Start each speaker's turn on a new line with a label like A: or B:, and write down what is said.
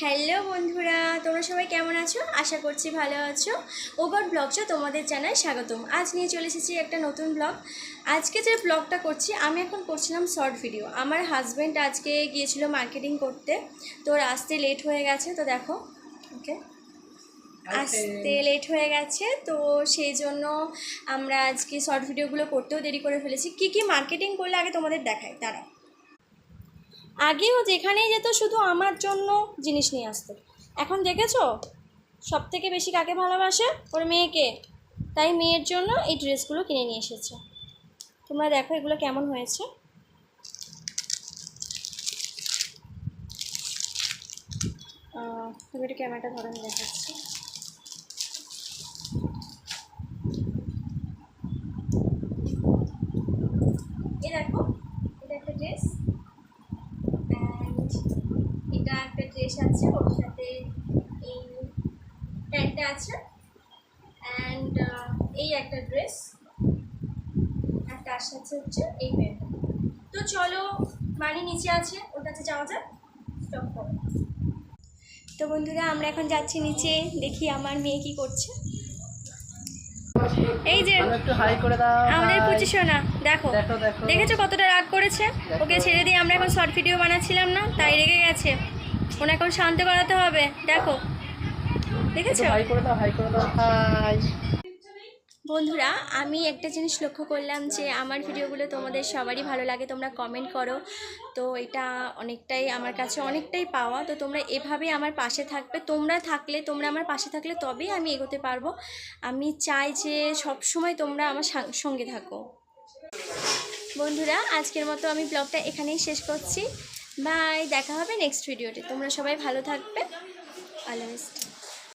A: Hello বন্ধুরা, তোমরা সবাই কেমন আছো? আশা করছি ভালো আছো। ওগড ব্লগসে তোমাদের জানাই স্বাগতম। আজ নিয়ে চলে এসেছি একটা নতুন ব্লগ। আজকে যে ব্লগটা করছি, আমি এখন করছিলাম শর্ট ভিডিও। আমার হাজব্যান্ড আজকে গিয়েছিল মার্কেটিং করতে, তো আসতে লেট হয়ে গেছে। তো দেখো, ওকে, আসতে লেট হয়ে গেছে, তো সেই জন্য আমরা আজকে শর্ট ভিডিওগুলো করতেও দেরি করে ফেলেছি। কী কী মার্কেটিং করলে আগে তোমাদের দেখাই, তারা আগেও যেখানেই যেত শুধু আমার জন্য জিনিস নিয়ে আসতো। এখন দেখেছো সব থেকে বেশি কাকে ভালোবাসে? ওর মেয়েকে। তাই মেয়ের জন্য এই ড্রেসগুলো কিনে নিয়ে এসেছে। তোমরা দেখো এগুলো কেমন হয়েছে। তুমি একটু ক্যামেরাটা ধরে আমি দেখাচ্ছি। এই দেখো, এটা একটা ড্রেস, অ্যান্ড এটা একটা ড্রেস আছে, ওর সাথে এই প্যান্টটা আছে, অ্যান্ড এই একটা ড্রেস, আর তার সাথে হচ্ছে এই প্যান্ট। তো চলো, বাড়ি নিচে আছে, ওর কাছে যাওয়া যাক। স্টপ করো। তো বন্ধুরা, আমরা এখন যাচ্ছি নিচে, দেখি আমার মেয়ে কি করছে। এই যে
B: একটু হাই করে দাও।
A: আমাদের পুচিশো না, দেখো দেখেছো কতটা রাগ করেছে। ওকে ছেড়ে দিয়ে আমরা এখন শর্ট ভিডিও বানাচ্ছিলাম না, তাই রেগে গেছে। ওনা এখন শান্ত করাতে হবে। দেখো, দেখেছো?
B: হাই করে দাও, হাই করে দাও। হাই
A: বন্ধুরা, আমি একটা জিনিস লক্ষ্য করলাম যে আমার ভিডিওগুলো তোমাদের সবারই ভালো লাগে, তোমরা কমেন্ট করো। তো এটা অনেকটাই আমার কাছে অনেকটাই পাওয়া। তো তোমরা এভাবেই আমার পাশে থাকবে। তোমরা আমার পাশে থাকলে তবেই আমি এগোতে পারবো। আমি চাই যে সব সময় তোমরা আমার সঙ্গে থাকো। বন্ধুরা, আজকের মতো আমি ব্লগটা এখানেই শেষ করছি। বাই, দেখা হবে নেক্সট ভিডিওতে। তোমরা সবাই ভালো থাকবে। All the best.